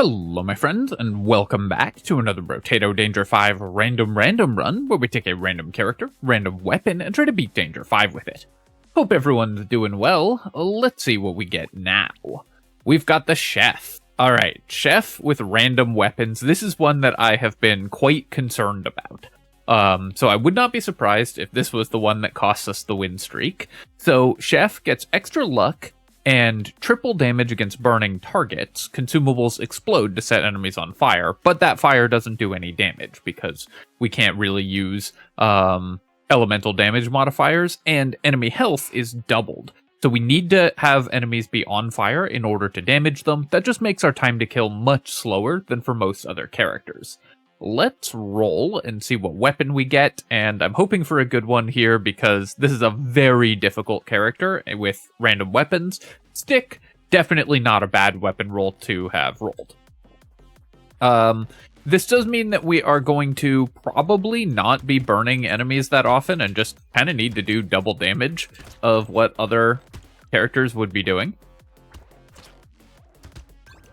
Hello my friends, and welcome back to another Brotato Danger 5 random run, where we take a random character, random weapon, and try to beat Danger 5 with it. Hope everyone's doing well. Let's see what we get now. We've got the Chef. Alright, Chef with random weapons. This is one that I have been quite concerned about. So I would not be surprised if this was the one that costs us the win streak. So Chef gets extra luck and triple damage against burning targets. Consumables explode to set enemies on fire, but that fire doesn't do any damage because we can't really use elemental damage modifiers, and enemy health is doubled. So we need to have enemies be on fire in order to damage them. That just makes our time to kill much slower than for most other characters. Let's roll and see what weapon we get, and I'm hoping for a good one here because this is a very difficult character with random weapons. Stick, definitely not a bad weapon roll to have rolled. This does mean that we are going to probably not be burning enemies that often and just kind of need to do double damage of what other characters would be doing.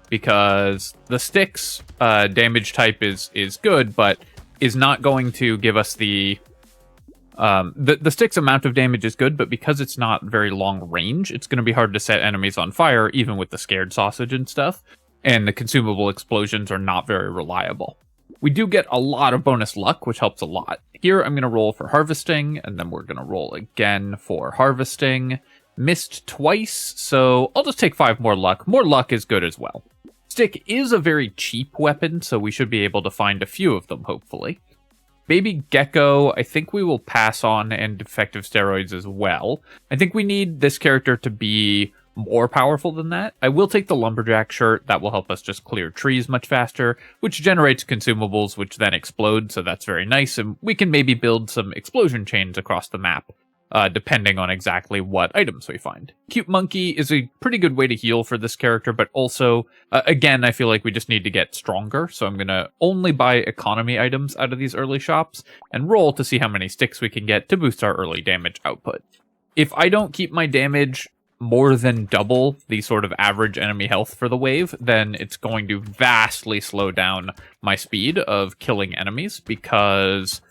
Because the stick's damage type is good, but is not going to give us the stick's amount of damage is good, but because it's not very long range, it's going to be hard to set enemies on fire, even with the scared sausage and stuff. And the consumable explosions are not very reliable. We do get a lot of bonus luck, which helps a lot. Here, I'm going to roll for harvesting, and then we're going to roll again for harvesting. Missed twice, so I'll just take 5 more luck. More luck is good as well. Stick is a very cheap weapon, so we should be able to find a few of them, hopefully. Baby Gecko, I think we will pass on, and defective steroids as well. I think we need this character to be more powerful than that. I will take the Lumberjack shirt. That will help us just clear trees much faster, which generates consumables, which then explode, so that's very nice, and we can maybe build some explosion chains across the map. Depending on exactly what items we find. Cute Monkey is a pretty good way to heal for this character, but also, again, I feel like we just need to get stronger, so I'm going to only buy economy items out of these early shops, and roll to see how many sticks we can get to boost our early damage output. If I don't keep my damage more than double the sort of average enemy health for the wave, then it's going to vastly slow down my speed of killing enemies, because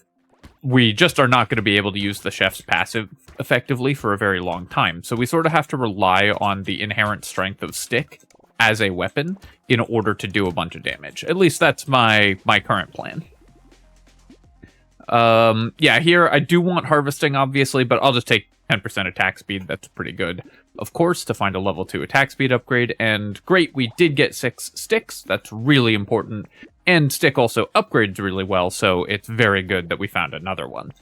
we just are not going to be able to use the Chef's passive effectively for a very long time. So we sort of have to rely on the inherent strength of Stick as a weapon in order to do a bunch of damage. At least that's my current plan. Yeah, here I do want harvesting, obviously, but I'll just take 10% attack speed. That's pretty good, of course, to find a level 2 attack speed upgrade. And great, we did get 6 sticks. That's really important. And Stick also upgrades really well, so it's very good that we found another one.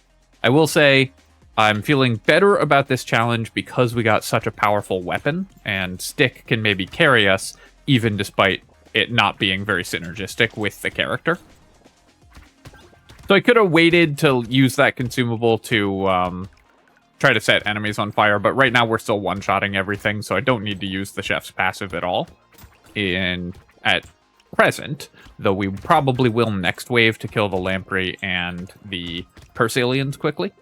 I will say, I'm feeling better about this challenge because we got such a powerful weapon, and Stick can maybe carry us, even despite it not being very synergistic with the character. So I could have waited to use that consumable to try to set enemies on fire, but right now we're still one-shotting everything, so I don't need to use the Chef's passive at all at present, though we probably will next wave to kill the Lamprey and the Curse Aliens quickly.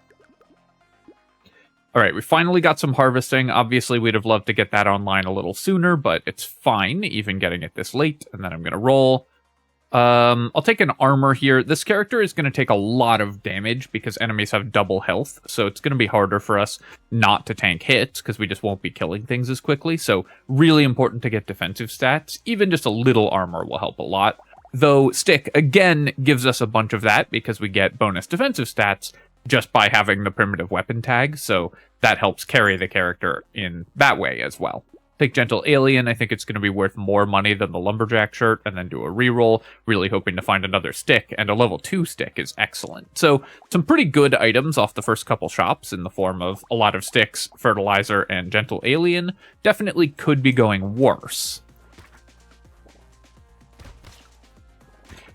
Alright, we finally got some harvesting. Obviously, we'd have loved to get that online a little sooner, but it's fine, even getting it this late. And then I'm going to roll. I'll take an armor here. This character is going to take a lot of damage because enemies have double health, so it's going to be harder for us not to tank hits because we just won't be killing things as quickly. So really important to get defensive stats. Even just a little armor will help a lot. Though Stick, again, gives us a bunch of that because we get bonus defensive stats just by having the primitive weapon tag, so that helps carry the character in that way as well. Take Gentle Alien. I think it's going to be worth more money than the Lumberjack shirt, and then do a reroll, really hoping to find another stick, and a level 2 stick is excellent. So, some pretty good items off the first couple shops in the form of a lot of sticks, fertilizer, and Gentle Alien. Definitely could be going worse.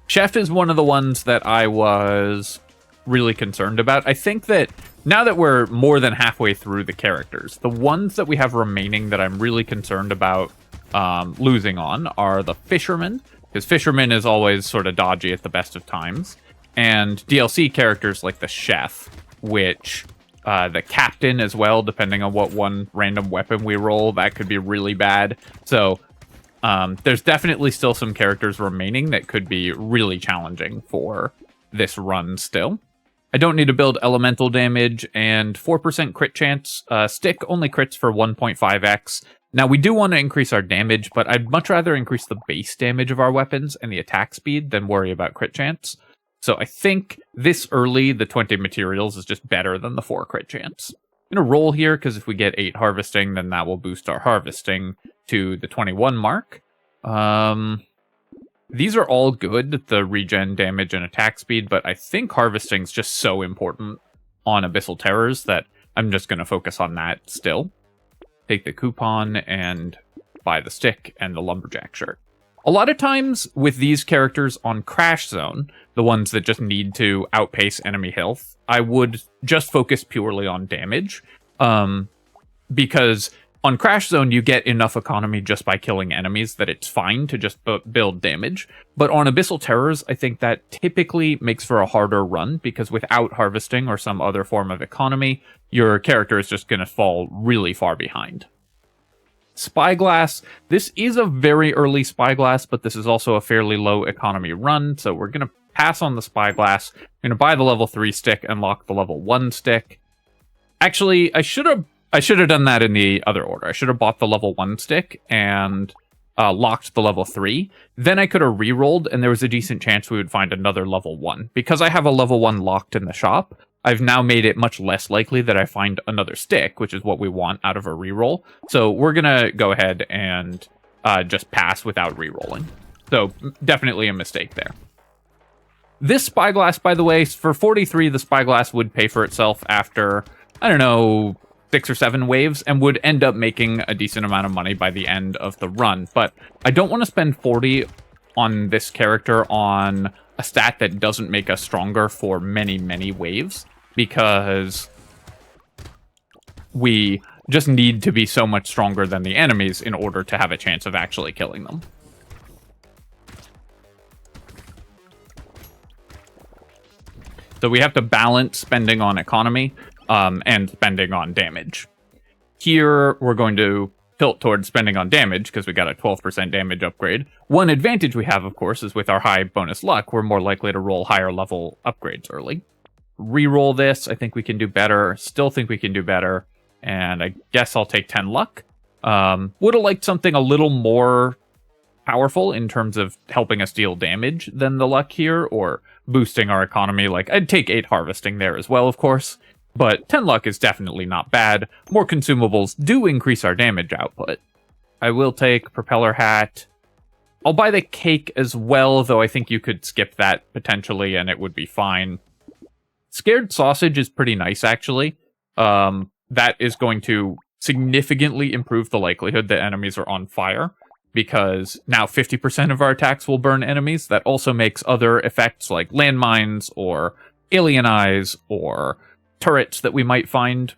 Chef is one of the ones that I was really concerned about. I think that now that we're more than halfway through the characters, the ones that we have remaining that I'm really concerned about losing on are the Fisherman, because Fisherman is always sort of dodgy at the best of times, and DLC characters like the Chef, which the Captain as well, depending on what one random weapon we roll, that could be really bad. So There's definitely still some characters remaining that could be really challenging for this run still. I don't need to build elemental damage, and 4% crit chance. Stick only crits for 1.5x. Now, we do want to increase our damage, but I'd much rather increase the base damage of our weapons and the attack speed than worry about crit chance. So I think this early, the 20 materials is just better than the 4 crit chance. I'm going to roll here, because if we get 8 harvesting, then that will boost our harvesting to the 21 mark. These are all good, the regen, damage, and attack speed, but I think harvesting is just so important on Abyssal Terrors that I'm just going to focus on that still. Take the coupon and buy the stick and the lumberjack shirt. A lot of times with these characters on Crash Zone, the ones that just need to outpace enemy health, I would just focus purely on damage, because on Crash Zone, you get enough economy just by killing enemies that it's fine to just build damage. But on Abyssal Terrors, I think that typically makes for a harder run, because without harvesting or some other form of economy, your character is just going to fall really far behind. Spyglass. This is a very early Spyglass, but this is also a fairly low economy run, so we're going to pass on the Spyglass. I'm going to buy the level 3 stick and lock the level 1 stick. Actually, I should have done that in the other order. I should have bought the level 1 stick and locked the level 3. Then I could have re-rolled, and there was a decent chance we would find another level 1. Because I have a level 1 locked in the shop, I've now made it much less likely that I find another stick, which is what we want out of a re-roll. So we're going to go ahead and just pass without re-rolling. So definitely a mistake there. This Spyglass, by the way, for 43, the Spyglass would pay for itself after, I don't know, 6 or 7 waves, and would end up making a decent amount of money by the end of the run. But I don't want to spend 40 on this character on a stat that doesn't make us stronger for many, many waves, because we just need to be so much stronger than the enemies in order to have a chance of actually killing them. So we have to balance spending on economy and spending on damage. Here, we're going to tilt towards spending on damage, because we got a 12% damage upgrade. One advantage we have, of course, is with our high bonus luck, we're more likely to roll higher level upgrades early. Reroll this, I think we can do better. Still think we can do better. And I guess I'll take 10 luck. Would have liked something a little more powerful in terms of helping us deal damage than the luck here, or boosting our economy. Like, I'd take 8 harvesting there as well, of course. But 10 luck is definitely not bad. More consumables do increase our damage output. I will take propeller hat. I'll buy the cake as well, though I think you could skip that potentially and it would be fine. Scared sausage is pretty nice, actually. That is going to significantly improve the likelihood that enemies are on fire, because now 50% of our attacks will burn enemies. That also makes other effects like landmines or alien eyes or turrets that we might find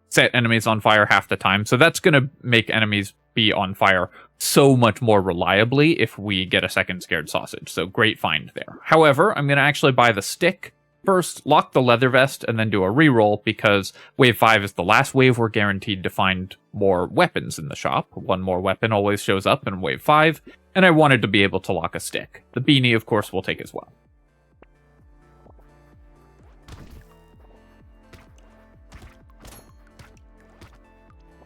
set enemies on fire half the time. So that's going to make enemies be on fire so much more reliably if we get a second scared sausage. So great find there. However, I'm going to actually buy the stick first, lock the leather vest, and then do a reroll, because wave 5 is the last wave we're guaranteed to find more weapons in the shop. One more weapon always shows up in wave 5, and I wanted to be able to lock a stick. The beanie, of course, we'll take as well.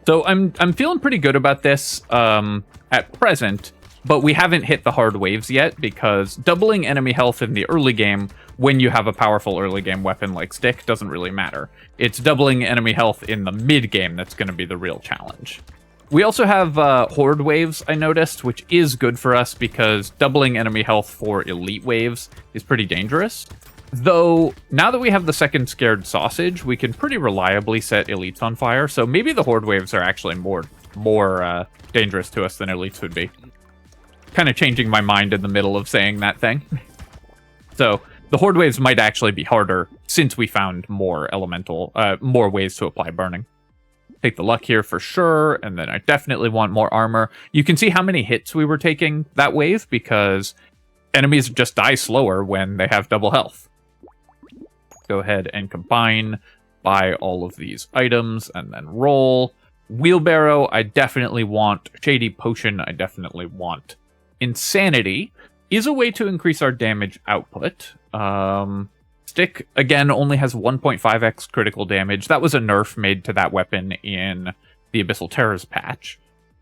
So I'm feeling pretty good about this at present, but we haven't hit the hard waves yet, because doubling enemy health in the early game when you have a powerful early game weapon like stick doesn't really matter. It's doubling enemy health in the mid game that's going to be the real challenge. We also have horde waves, I noticed, which is good for us because doubling enemy health for elite waves is pretty dangerous. Though, now that we have the second scared sausage, we can pretty reliably set elites on fire, so maybe the horde waves are actually more dangerous to us than elites would be. Kind of changing my mind in the middle of saying that thing. So, the horde waves might actually be harder since we found more more ways to apply burning. Take the luck here for sure, and then I definitely want more armor. You can see how many hits we were taking that wave, because enemies just die slower when they have double health. Go ahead and combine, buy all of these items, and then roll. Wheelbarrow, I definitely want. Shady Potion, I definitely want. Insanity is a way to increase our damage output. Stick, again, only has 1.5x critical damage. That was a nerf made to that weapon in the Abyssal Terrors patch.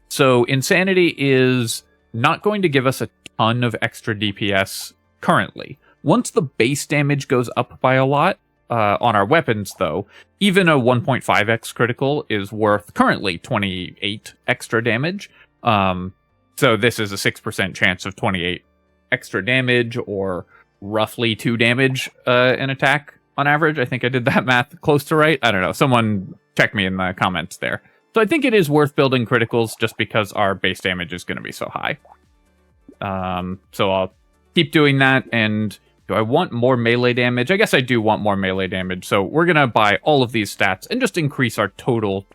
So Insanity is not going to give us a ton of extra DPS currently. Once the base damage goes up by a lot, on our weapons, though, even a 1.5x critical is worth currently 28 extra damage. So this is a 6% chance of 28 extra damage, or roughly 2 damage an attack on average. I think I did that math close to right. I don't know. Someone check me in the comments there. So I think it is worth building criticals just because our base damage is going to be so high. So I'll keep doing that. And do I want more melee damage? I guess I do want more melee damage. So we're going to buy all of these stats and just increase our total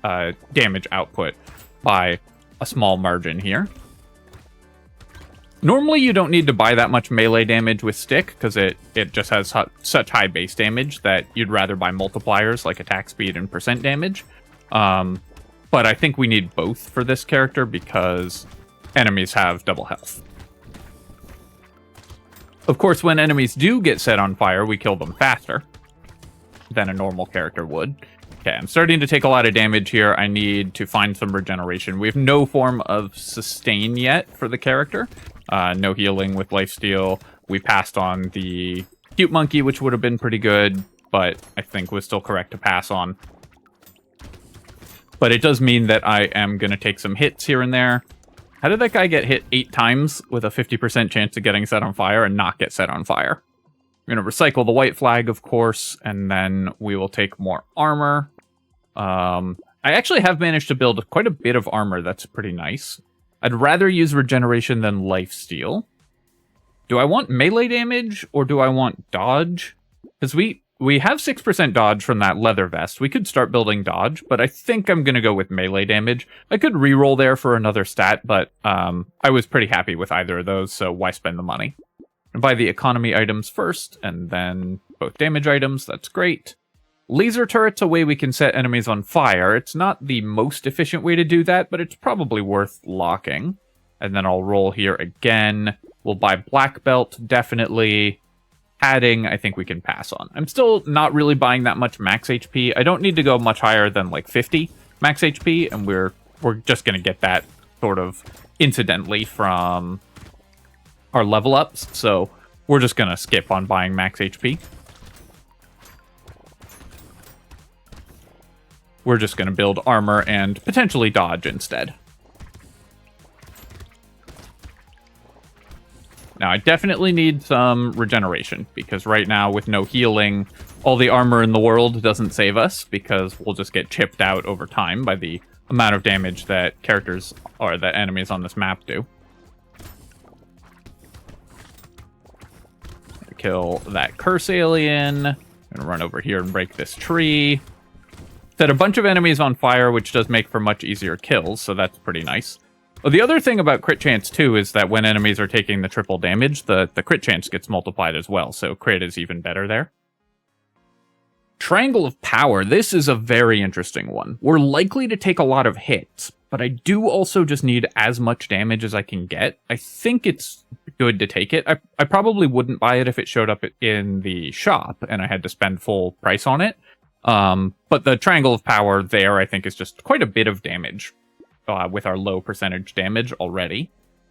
damage output by a small margin here. Normally, you don't need to buy that much melee damage with Stick, because it just has such high base damage that you'd rather buy multipliers like attack speed and percent damage. But I think we need both for this character because enemies have double health. Of course, when enemies do get set on fire, we kill them faster than a normal character would. Okay, I'm starting to take a lot of damage here. I need to find some regeneration. We have no form of sustain yet for the character. No healing with lifesteal. We passed on the cute monkey, which would have been pretty good, but I think was still correct to pass on. But it does mean that I am going to take some hits here and there. How did that guy get hit 8 times with a 50% chance of getting set on fire and not get set on fire? We're going to recycle the white flag, of course, and then we will take more armor. I actually have managed to build quite a bit of armor. That's pretty nice. I'd rather use regeneration than lifesteal. Do I want melee damage or do I want dodge? Because we have 6% dodge from that leather vest. We could start building dodge, but I think I'm going to go with melee damage. I could reroll there for another stat, but I was pretty happy with either of those, so why spend the money? And buy the economy items first, and then both damage items. That's great. Laser turret's a way we can set enemies on fire. It's not the most efficient way to do that, but it's probably worth locking. And then I'll roll here again. We'll buy black belt, definitely. Padding, I think we can pass on. I'm still not really buying that much max HP. I don't need to go much higher than like 50 max HP, and we're just going to get that sort of incidentally from our level ups, so we're just going to skip on buying max HP. We're just going to build armor and potentially dodge instead. Now, I definitely need some regeneration, because right now, with no healing, all the armor in the world doesn't save us, because we'll just get chipped out over time by the amount of damage that characters or that enemies on this map do. Kill that curse alien. I'm gonna run over here and break this tree. Set a bunch of enemies on fire, which does make for much easier kills, so that's pretty nice. Well, the other thing about crit chance, too, is that when enemies are taking the triple damage, the crit chance gets multiplied as well, so crit is even better there. Triangle of Power. This is a very interesting one. We're likely to take a lot of hits, but I do also just need as much damage as I can get. I think it's good to take it. I probably wouldn't buy it if it showed up in the shop and I had to spend full price on it. But the Triangle of Power there, I think, is just quite a bit of damage with our low percentage damage already.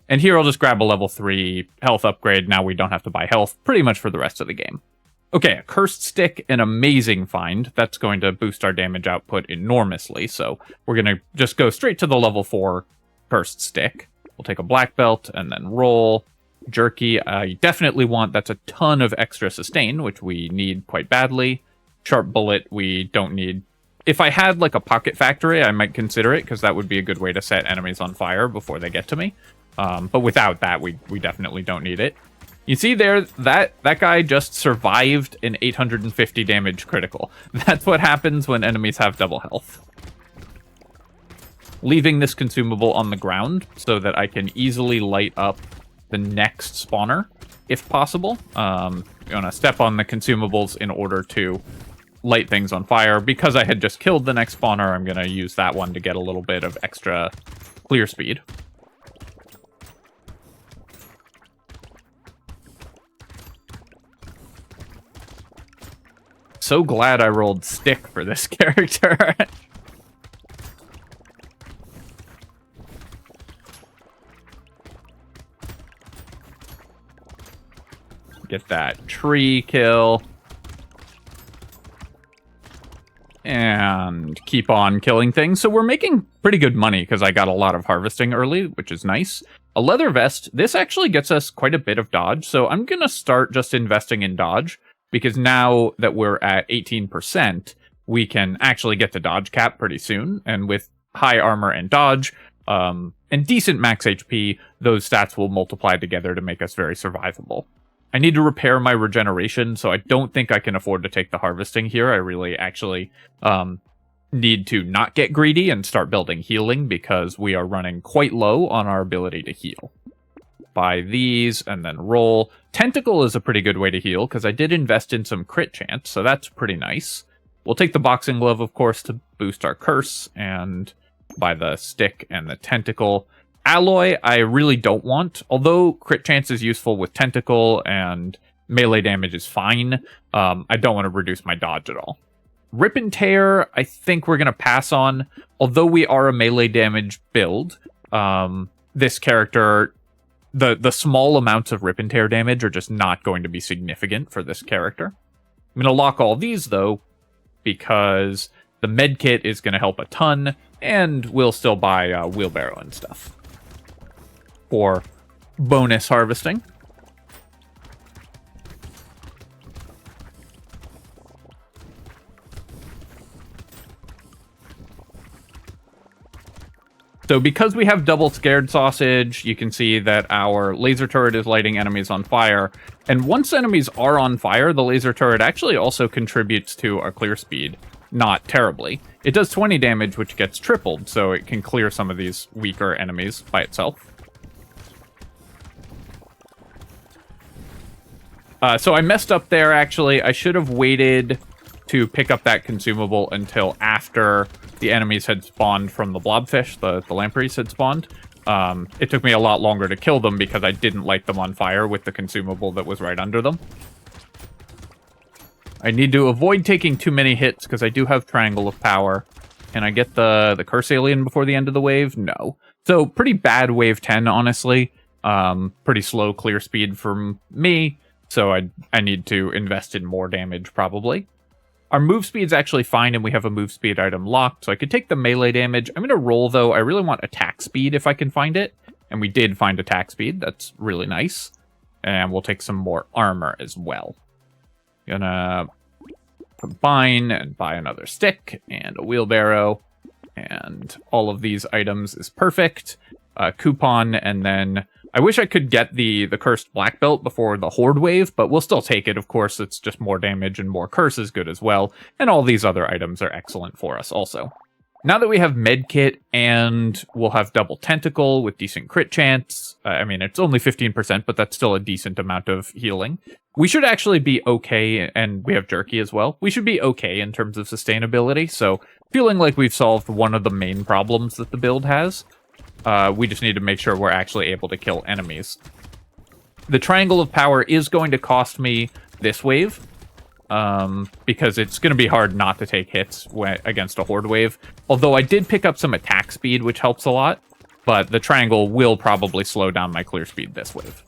And here I'll just grab a level 3 health upgrade. Now we don't have to buy health pretty much for the rest of the game. Okay, a Cursed Stick, an amazing find. That's going to boost our damage output enormously, so we're going to just go straight to the level 4 Cursed Stick. We'll take a black belt and then roll. Jerky, I definitely want. That's a ton of extra sustain, which we need quite badly. Sharp Bullet, we don't need. If I had like a Pocket Factory, I might consider it, because that would be a good way to set enemies on fire before they get to me. But without that, we definitely don't need it. You see there, that guy just survived an 850 damage critical. That's what happens when enemies have double health. Leaving this consumable on the ground so that I can easily light up the next spawner, if possible. I'm going to step on the consumables in order to light things on fire. Because I had just killed the next spawner, I'm going to use that one to get a little bit of extra clear speed. So glad I rolled stick for this character. Get that tree kill. And keep on killing things. So we're making pretty good money because I got a lot of harvesting early, which is nice. A leather vest, this actually gets us quite a bit of dodge. So I'm going to start just investing in dodge. Because now that we're at 18%, we can actually get to dodge cap pretty soon. And with high armor and dodge, and decent max HP, those stats will multiply together to make us very survivable. I need to repair my regeneration, so I don't think I can afford to take the harvesting here. I really actually need to not get greedy and start building healing, because we are running quite low on our ability to heal. Buy these and then roll. Tentacle is a pretty good way to heal because I did invest in some crit chance, so that's pretty nice. We'll take the boxing glove, of course, to boost our curse, and buy the stick and the tentacle. Alloy, I really don't want, although crit chance is useful with tentacle and melee damage is fine. I don't want to reduce my dodge at all. Rip and tear, I think we're going to pass on. Although we are a melee damage build, this character, the small amounts of rip and tear damage are just not going to be significant for this character. I'm going to lock all these, though, because the med kit is going to help a ton, and we'll still buy a wheelbarrow and stuff for bonus harvesting. So because we have double scared sausage, you can see that our laser turret is lighting enemies on fire. And once enemies are on fire, the laser turret actually also contributes to our clear speed. Not terribly. It does 20 damage, which gets tripled, so it can clear some of these weaker enemies by itself. So I messed up there, actually. I should have waited to pick up that consumable until after the enemies had spawned from the blobfish, the lampreys had spawned. It took me a lot longer to kill them because I didn't light them on fire with the consumable that was right under them. I need to avoid taking too many hits because I do have Triangle of Power. Can I get the Curse Alien before the end of the wave? No. So pretty bad wave 10, honestly. Pretty slow clear speed from me. So I need to invest in more damage, probably. Our move speed's actually fine, and we have a move speed item locked, so I could take the melee damage. I'm going to roll, though. I really want attack speed if I can find it. And we did find attack speed. That's really nice. And we'll take some more armor as well. Gonna combine and buy another stick and a wheelbarrow. And all of these items is perfect. Coupon, and then I wish I could get the cursed black belt before the Horde wave, but we'll still take it, of course. It's just more damage, and more curse is good as well. And all these other items are excellent for us also. Now that we have medkit, and we'll have double tentacle with decent crit chance, I mean, it's only 15%, but that's still a decent amount of healing. We should actually be okay, and we have jerky as well. We should be okay in terms of sustainability, so feeling like we've solved one of the main problems that the build has. We just need to make sure we're actually able to kill enemies. The Triangle of Power is going to cost me this wave, because it's going to be hard not to take hits against a Horde wave. Although I did pick up some attack speed, which helps a lot, but the Triangle will probably slow down my clear speed this wave.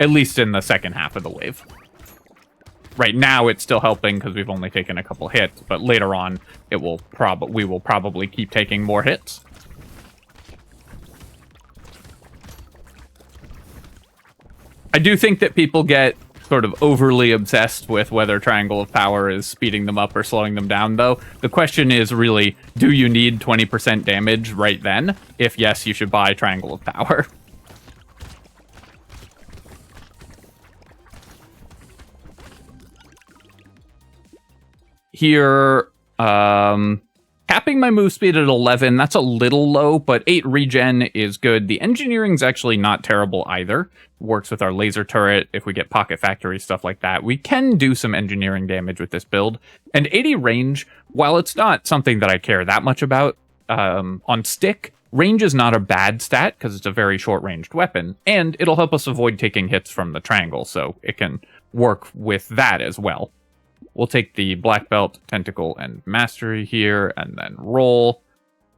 At least in the second half of the wave. Right now, it's still helping because we've only taken a couple hits, but later on, we will probably keep taking more hits. I do think that people get sort of overly obsessed with whether Triangle of Power is speeding them up or slowing them down, though. The question is really, do you need 20% damage right then? If yes, you should buy Triangle of Power. Here, Capping my move speed at 11, that's a little low, but 8 regen is good. The engineering's actually not terrible either. Works with our laser turret. If we get pocket factory, stuff like that, we can do some engineering damage with this build. And 80 range, while it's not something that I care that much about, on stick, range is not a bad stat because it's a very short-ranged weapon, and it'll help us avoid taking hits from the triangle, so it can work with that as well. We'll take the black belt, tentacle, and mastery here, and then roll.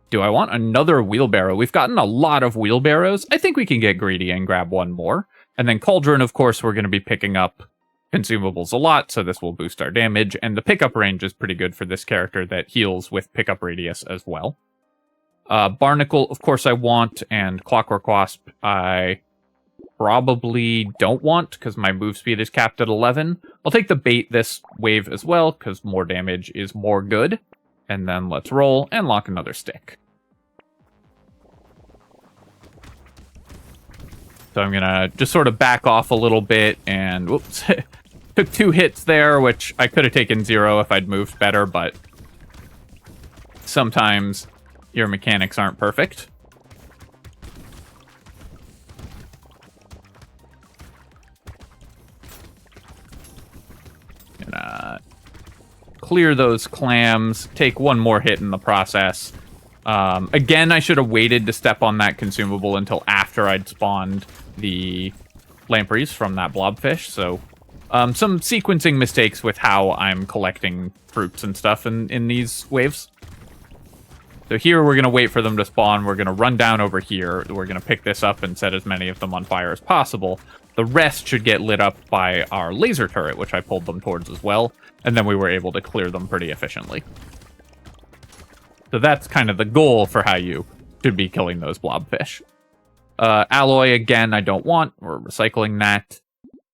Do I want another wheelbarrow? We've gotten a lot of wheelbarrows. I think we can get greedy and grab one more. And then cauldron, of course, we're going to be picking up consumables a lot, so this will boost our damage, and the pickup range is pretty good for this character that heals with pickup radius as well. Barnacle, of course, I want, and Clockwork Wasp, I probably don't want, because my move speed is capped at 11. I'll take the bait this wave as well, because more damage is more good. And then let's roll, and lock another stick. So I'm going to just sort of back off a little bit, and whoops, took 2 hits there, which I could have taken 0 if I'd moved better, but sometimes your mechanics aren't perfect. Gonna clear those clams, take 1 more hit in the process. Again, I should have waited to step on that consumable until after I'd spawned the lampreys from that blobfish, so some sequencing mistakes with how I'm collecting fruits and stuff in these waves. So here we're going to wait for them to spawn, we're going to run down over here, we're going to pick this up and set as many of them on fire as possible. The rest should get lit up by our laser turret, which I pulled them towards as well, and then we were able to clear them pretty efficiently. So that's kind of the goal for how you should be killing those blobfish. Alloy, again, I don't want. We're recycling that.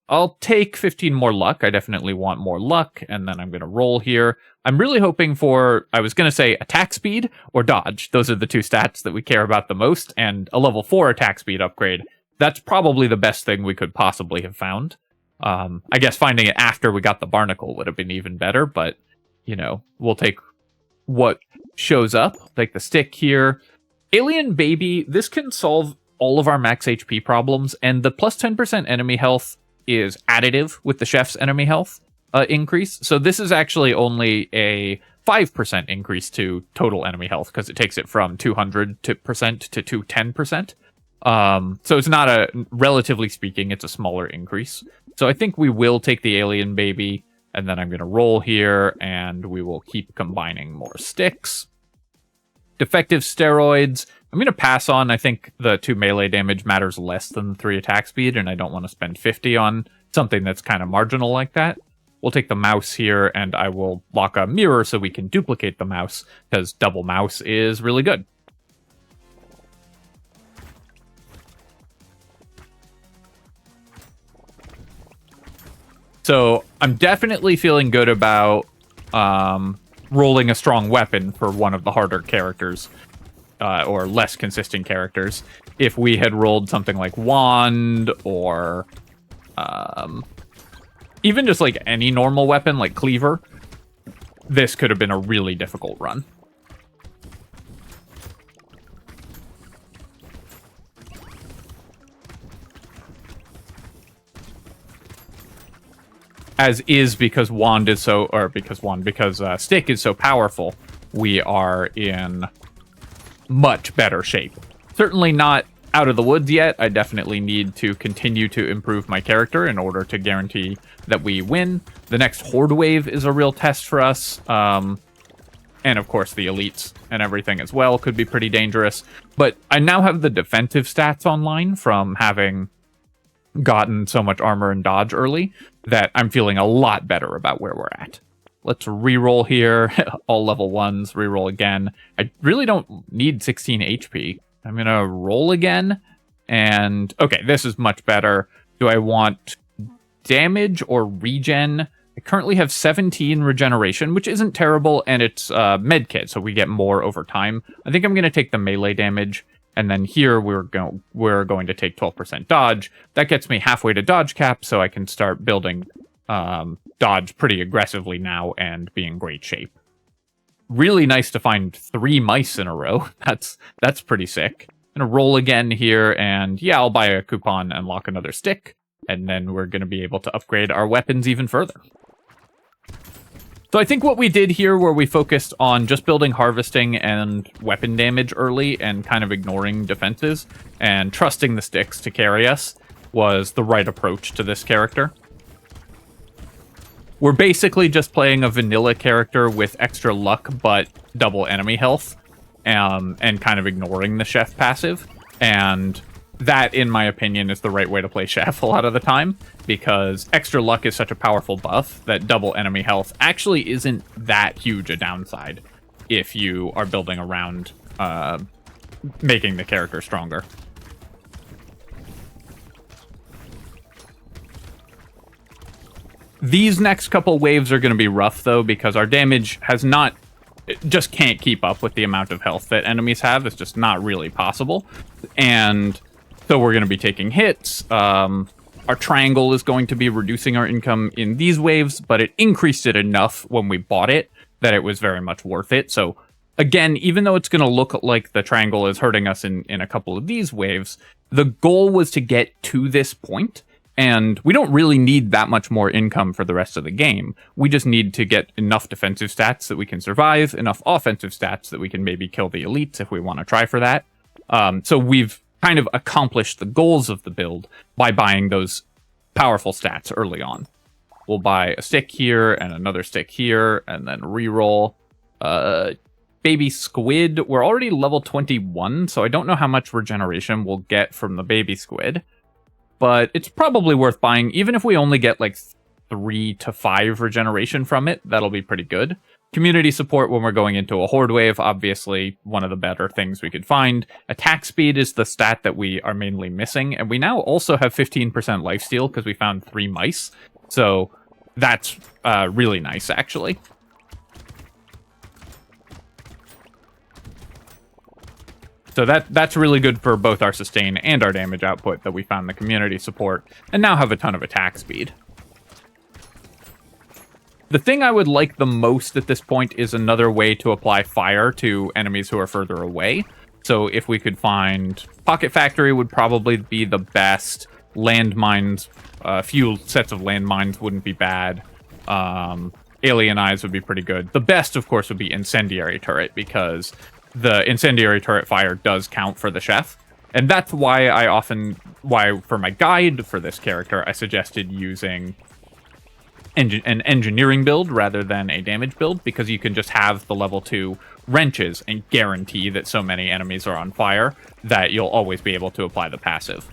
I'll take 15 more luck. I definitely want more luck, and then I'm going to roll here. I'm really hoping for, I was going to say, attack speed or dodge. Those are the 2 stats that we care about the most, and a level 4 attack speed upgrade. That's probably the best thing we could possibly have found. I guess finding it after we got the barnacle would have been even better, but, you know, we'll take what shows up, like the stick here. Alien Baby, this can solve all of our max HP problems, and the plus 10% enemy health is additive with the chef's enemy health increase. So this is actually only a 5% increase to total enemy health, because it takes it from 200% to 210%. So it's not a, relatively speaking, it's a smaller increase. So I think we will take the Alien Baby, and then I'm going to roll here, and we will keep combining more sticks. Defective steroids, I'm going to pass on. I think the 2 melee damage matters less than the 3 attack speed, and I don't want to spend 50 on something that's kind of marginal like that. We'll take the mouse here, and I will lock a mirror so we can duplicate the mouse, because double mouse is really good. So I'm definitely feeling good about rolling a strong weapon for one of the harder characters, or less consistent characters. If we had rolled something like wand, or even just like any normal weapon like cleaver, this could have been a really difficult run. As is because wand is so, or because stick is so powerful, we are in much better shape. Certainly not out of the woods yet. I definitely need to continue to improve my character in order to guarantee that we win. The next Horde wave is a real test for us. And of course the elites and everything as well could be pretty dangerous. But I now have the defensive stats online from having gotten so much armor and dodge early that I'm feeling a lot better about where we're at. Let's reroll here. All level 1s, reroll again. I really don't need 16 HP. I'm gonna roll again, and okay, this is much better. Do I want damage or regen? I currently have 17 regeneration, which isn't terrible, and it's medkit, so we get more over time. I think I'm gonna take the melee damage. And then here we're going to take 12% dodge. That gets me halfway to dodge cap, so I can start building dodge pretty aggressively now and be in great shape. really nice to find 3 mice in a row. That's pretty sick. I'm gonna roll again here, and yeah, I'll buy a coupon and lock another stick, and then we're gonna be able to upgrade our weapons even further. So I think what we did here, where we focused on just building harvesting and weapon damage early and kind of ignoring defenses and trusting the sticks to carry us, was the right approach to this character. We're basically just playing a vanilla character with extra luck but double enemy health, and kind of ignoring the chef passive. And that, in my opinion, is the right way to play chef a lot of the time, because extra luck is such a powerful buff that double enemy health actually isn't that huge a downside if you are building around making the character stronger. These next couple waves are going to be rough, though, because our damage just can't keep up with the amount of health that enemies have. It's just not really possible. And so we're going to be taking hits. Our triangle is going to be reducing our income in these waves, but it increased it enough when we bought it that it was very much worth it. So again, even though it's going to look like the triangle is hurting us in a couple of these waves, the goal was to get to this point. And we don't really need that much more income for the rest of the game. We just need to get enough defensive stats that we can survive, enough offensive stats that we can maybe kill the elites if we want to try for that. So we've kind of accomplished the goals of the build by buying those powerful stats early on. We'll buy a stick here and another stick here, and then reroll. Baby squid, we're already level 21, so I don't know how much regeneration we'll get from the baby squid. But it's probably worth buying, even if we only get like 3 to 5 regeneration from it. That'll be pretty good. Community support when we're going into a horde wave, obviously one of the better things we could find. Attack speed is the stat that we are mainly missing, and we now also have 15% lifesteal because we found 3 mice. So that's really nice, actually. So that's really good for both our sustain and our damage output that we found the community support, and now have a ton of attack speed. The thing I would like the most at this point is another way to apply fire to enemies who are further away. So if we could find Pocket Factory would probably be the best. Landmines, a few sets of landmines wouldn't be bad. Alien Eyes would be pretty good. The best, of course, would be Incendiary Turret, because the Incendiary Turret fire does count for the chef. And that's why for my guide for this character, I suggested using an engineering build rather than a damage build, because you can just have the level 2 wrenches and guarantee that so many enemies are on fire that you'll always be able to apply the passive.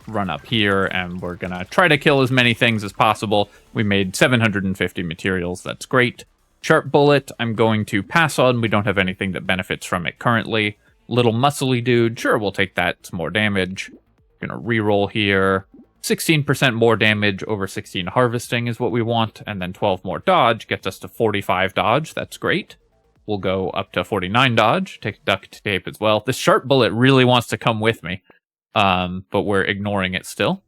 Run up here, and we're gonna try to kill as many things as possible. We made 750 materials, that's great. Sharp Bullet, I'm going to pass on. We don't have anything that benefits from it currently. Little muscly dude, sure, we'll take that. It's more damage. Gonna reroll here. 16% more damage over 16 harvesting is what we want, and then 12 more dodge gets us to 45 dodge. That's great. We'll go up to 49 dodge. Take duct tape as well. This Sharp Bullet really wants to come with me, but we're ignoring it still.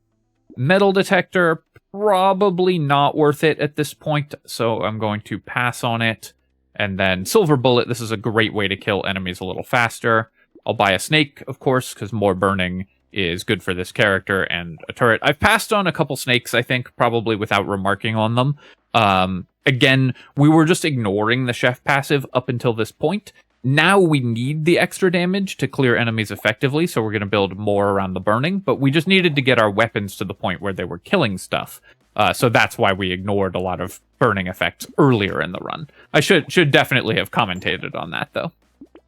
Metal detector, probably not worth it at this point, so I'm going to pass on it. And then Silver Bullet, this is a great way to kill enemies a little faster. I'll buy a snake, of course, because more burning is good for this character, and a turret. I've passed on a couple snakes, I think, probably without remarking on them. Again, we were just ignoring the chef passive up until this point. Now we need the extra damage to clear enemies effectively, so we're going to build more around the burning, but we just needed to get our weapons to the point where they were killing stuff. So that's why we ignored a lot of burning effects earlier in the run. I should definitely have commentated on that, though.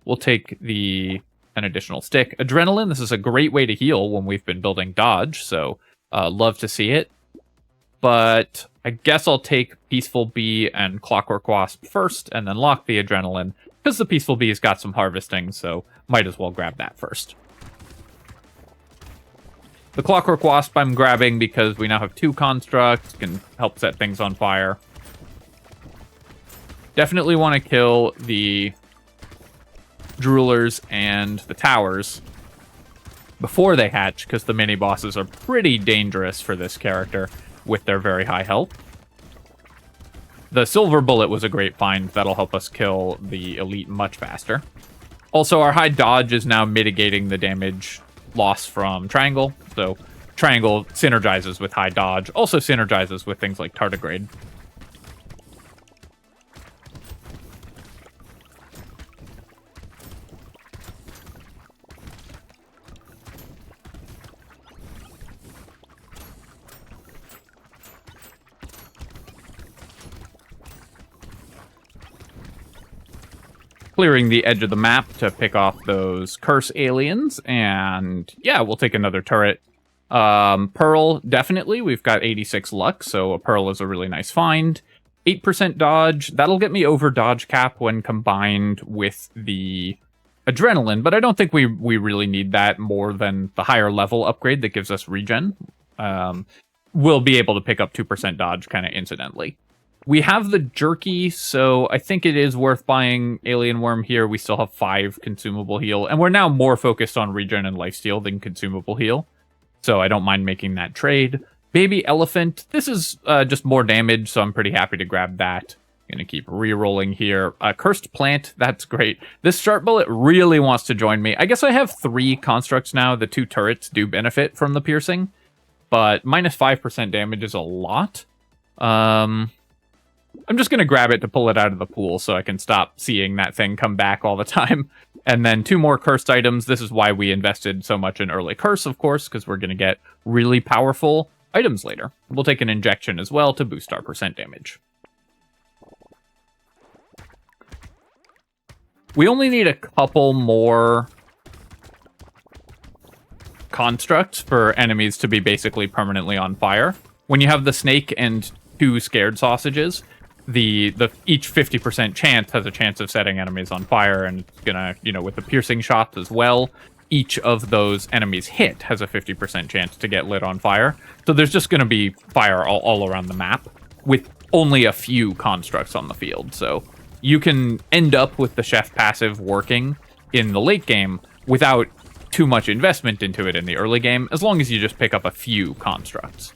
We'll take an additional stick. Adrenaline, this is a great way to heal when we've been building dodge, so love to see it. But I guess I'll take Peaceful Bee and Clockwork Wasp first, and then lock the Adrenaline, because the Peaceful Bee's got some harvesting, so might as well grab that first. The Clockwork Wasp I'm grabbing because we now have 2 constructs, can help set things on fire. Definitely want to kill the Droolers and the Towers before they hatch, because the mini-bosses are pretty dangerous for this character with their very high health. The silver bullet was a great find. That'll help us kill the elite much faster. Also, our high dodge is now mitigating the damage loss from triangle. So triangle synergizes with high dodge, also synergizes with things like tardigrade. Clearing the edge of the map to pick off those curse aliens, and yeah, we'll take another turret. Pearl, definitely. We've got 86 luck, so a pearl is a really nice find. 8% dodge, that'll get me over dodge cap when combined with the adrenaline, but I don't think we really need that more than the higher level upgrade that gives us regen. We'll be able to pick up 2% dodge kind of incidentally. We have the jerky, so I think it is worth buying Alien Worm here. We still have 5 consumable heal, and we're now more focused on regen and lifesteal than consumable heal, so I don't mind making that trade. Baby Elephant, this is just more damage, so I'm pretty happy to grab that. Gonna keep re-rolling here. Cursed Plant, that's great. This Sharp Bullet really wants to join me. I guess I have 3 constructs now. The 2 turrets do benefit from the piercing, but minus 5% damage is a lot. I'm just going to grab it to pull it out of the pool so I can stop seeing that thing come back all the time. And then 2 more cursed items. This is why we invested so much in early curse, of course, because we're going to get really powerful items later. We'll take an injection as well to boost our percent damage. We only need a couple more constructs for enemies to be basically permanently on fire. When you have the snake and 2 scared sausages, the each 50% chance has a chance of setting enemies on fire, and it's gonna, with the piercing shots as well, each of those enemies hit has a 50% chance to get lit on fire. So there's just gonna be fire all around the map with only a few constructs on the field. So you can end up with the chef passive working in the late game without too much investment into it in the early game, as long as you just pick up a few constructs.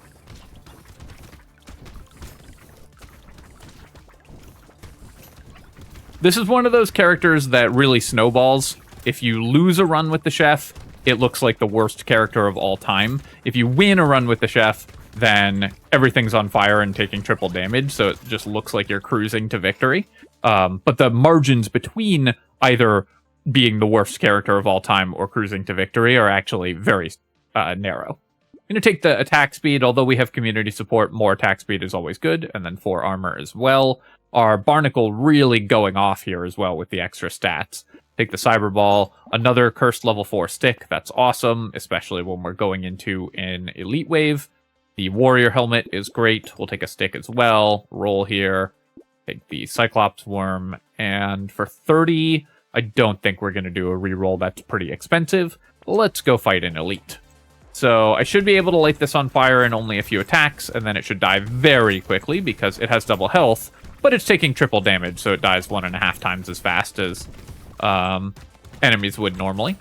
This is one of those characters that really snowballs. If you lose a run with the chef, it looks like the worst character of all time. If you win a run with the chef, then everything's on fire and taking triple damage, so it just looks like you're cruising to victory. But the margins between either being the worst character of all time or cruising to victory are actually very narrow. I'm going to take the attack speed. Although we have community support, more attack speed is always good, and then 4 armor as well. Our Barnacle really going off here as well with the extra stats. Take the Cyber Ball, another Cursed level 4 stick. That's awesome, especially when we're going into an Elite Wave. The Warrior Helmet is great. We'll take a stick as well. Roll here. Take the Cyclops Worm. And for 30, I don't think we're going to do a reroll. That's pretty expensive. Let's go fight an Elite. So I should be able to light this on fire in only a few attacks, and then it should die very quickly because it has double health. But it's taking triple damage, so it dies 1.5 times as fast as enemies would normally.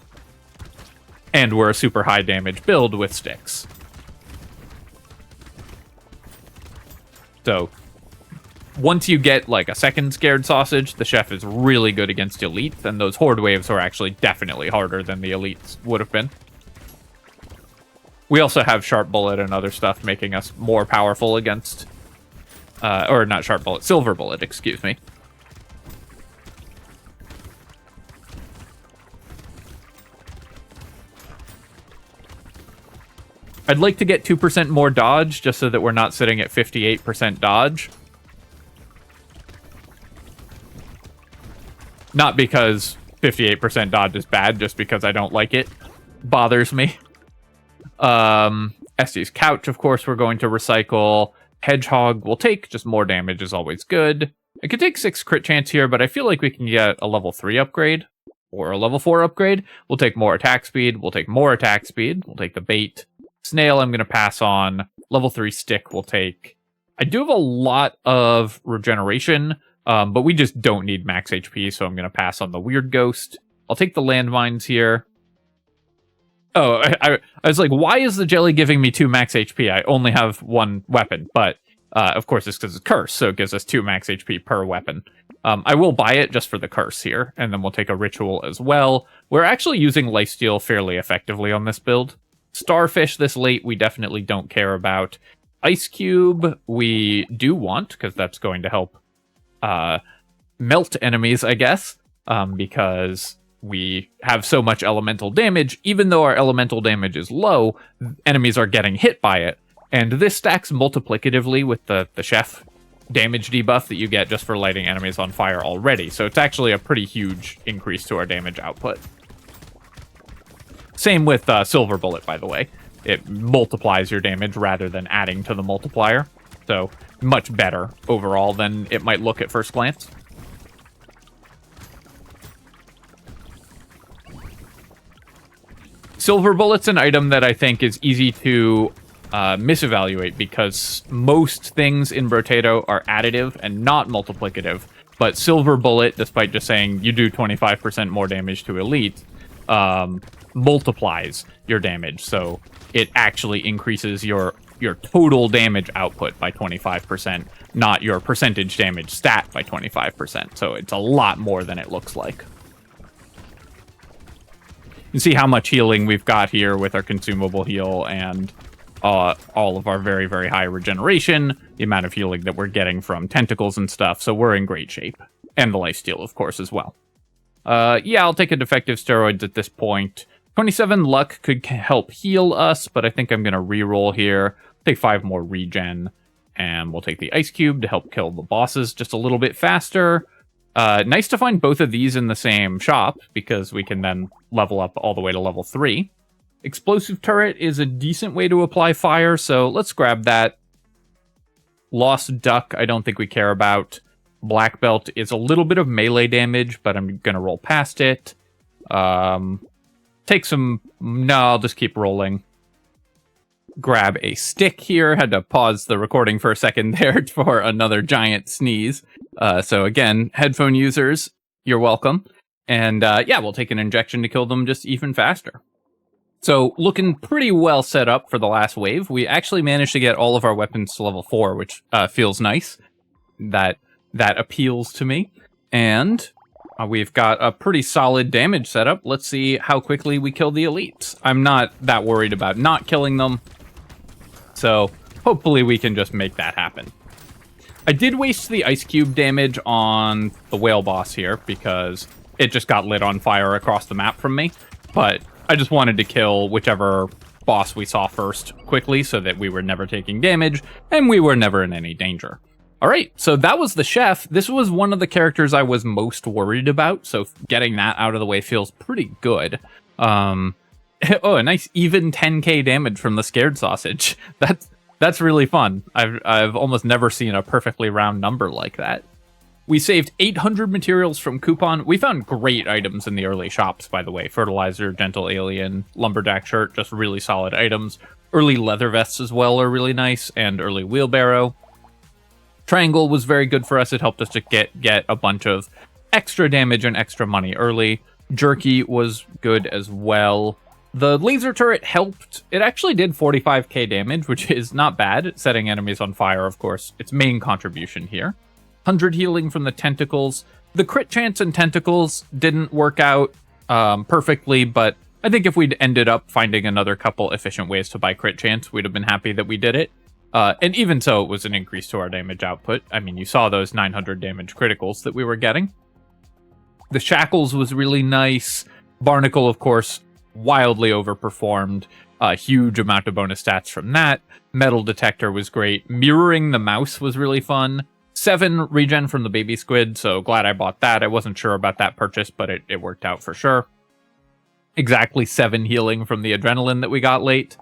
And we're a super high damage build with sticks. So, once you get like a second scared sausage, the chef is really good against elites, and those horde waves are actually definitely harder than the elites would have been. We also have Sharp Bullet and other stuff making us more powerful against... or not Sharp Bullet, Silver Bullet, excuse me. I'd like to get 2% more dodge, just so that we're not sitting at 58% dodge. Not because 58% dodge is bad, just because I don't like it. Bothers me. Estes Couch, of course, we're going to recycle. Hedgehog will take, just more damage is always good. I could take 6 crit chance here, but I feel like we can get a level 3 upgrade or a level 4 upgrade. We'll take more attack speed. We'll take more attack speed. We'll take the bait. Snail, I'm going to pass on. Level 3 stick we'll take. I do have a lot of regeneration, but we just don't need max HP, so I'm going to pass on the weird ghost. I'll take the landmines here. Oh, I was like, why is the jelly giving me 2 max HP? I only have 1 weapon, but Of course, it's because it's cursed, so it gives us 2 max HP per weapon. I will buy it just for the curse here, and then we'll take a ritual as well. We're actually using lifesteal fairly effectively on this build. Starfish this late, we definitely don't care about. Ice Cube, we do want, because that's going to help melt enemies, I guess, because we have so much elemental damage. Even though our elemental damage is low, enemies are getting hit by it. And this stacks multiplicatively with the chef damage debuff that you get just for lighting enemies on fire already. So it's actually a pretty huge increase to our damage output. Same with Silver Bullet, by the way. It multiplies your damage rather than adding to the multiplier. So much better overall than it might look at first glance. Silver Bullet's an item that I think is easy to misevaluate because most things in Brotato are additive and not multiplicative. But Silver Bullet, despite just saying you do 25% more damage to elite, multiplies your damage. So it actually increases your total damage output by 25%, not your percentage damage stat by 25%. So it's a lot more than it looks like. You see how much healing we've got here with our consumable heal and all of our very, very high regeneration, the amount of healing that we're getting from tentacles and stuff, so we're in great shape. And the lifesteal, of course, as well. Yeah, I'll take a defective steroids at this point. 27 luck could help heal us, but I think I'm going to reroll here. Take 5 more regen, and we'll take the Ice Cube to help kill the bosses just a little bit faster. Nice to find both of these in the same shop, because we can then level up all the way to level 3. Explosive Turret is a decent way to apply fire, so let's grab that. Lost Duck, I don't think we care about. Black Belt is a little bit of melee damage, but I'm going to roll past it. Take some... No, I'll just keep rolling. Grab a stick here. Had to pause the recording for a second there for another giant sneeze. So again, headphone users, you're welcome. And yeah, we'll take an injection to kill them just even faster. So looking pretty well set up for the last wave. We actually managed to get all of our weapons to level 4, which feels nice. That appeals to me. And we've got a pretty solid damage setup. Let's see how quickly we kill the elites. I'm not that worried about not killing them. So hopefully we can just make that happen. I did waste the Ice Cube damage on the whale boss here because it just got lit on fire across the map from me. But I just wanted to kill whichever boss we saw first quickly so that we were never taking damage and we were never in any danger. All right, so that was the chef. This was one of the characters I was most worried about, so getting that out of the way feels pretty good. Oh, a nice even 10k damage from the scared sausage. That's really fun. I've almost never seen a perfectly round number like that. We saved 800 materials from coupon. We found great items in the early shops, by the way. Fertilizer, Gentle Alien, Lumberjack Shirt, just really solid items. Early leather vests as well are really nice, and early wheelbarrow. Triangle was very good for us. It helped us to get a bunch of extra damage and extra money early. Jerky was good as well. The laser turret helped. It actually did 45k damage, which is not bad. Setting enemies on fire, of course, its main contribution here. 100 healing from the tentacles. The crit chance and tentacles didn't work out perfectly, but I think if we'd ended up finding another couple efficient ways to buy crit chance, we'd have been happy that we did it. And even so, it was an increase to our damage output. I mean, you saw those 900 damage criticals that we were getting. The Shackles was really nice. Barnacle, of course, wildly overperformed. A huge amount of bonus stats from that. Metal Detector was great. Mirroring the Mouse was really fun. 7 regen from the Baby Squid, so glad I bought that. I wasn't sure about that purchase, but it worked out for sure. Exactly 7 healing from the Adrenaline that we got late.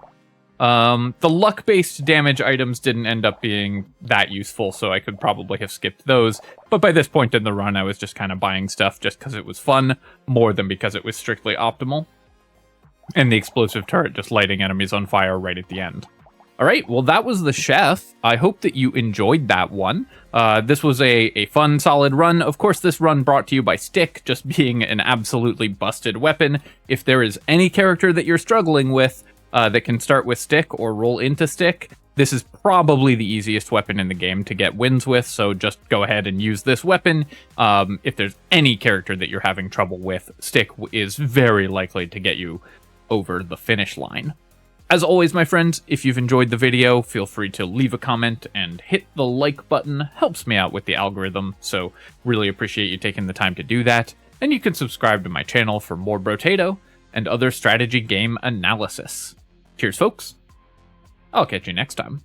The luck-based damage items didn't end up being that useful, so I could probably have skipped those. But by this point in the run, I was just kind of buying stuff just because it was fun, more than because it was strictly optimal. And the explosive turret just lighting enemies on fire right at the end. All right, well, that was the chef. I hope that you enjoyed that one. This was a fun, solid run. Of course, this run brought to you by Stick, just being an absolutely busted weapon. If there is any character that you're struggling with, that can start with Stick or roll into Stick, This is probably the easiest weapon in the game to get wins with, so just go ahead and use this weapon. If there's any character that you're having trouble with, Stick is very likely to get you over the finish line. As always, my friends, if you've enjoyed the video, feel free to leave a comment and hit the like button. Helps me out with the algorithm, so really appreciate you taking the time to do that. And you can subscribe to my channel for more Brotato and other strategy game analysis. Cheers, folks. I'll catch you next time.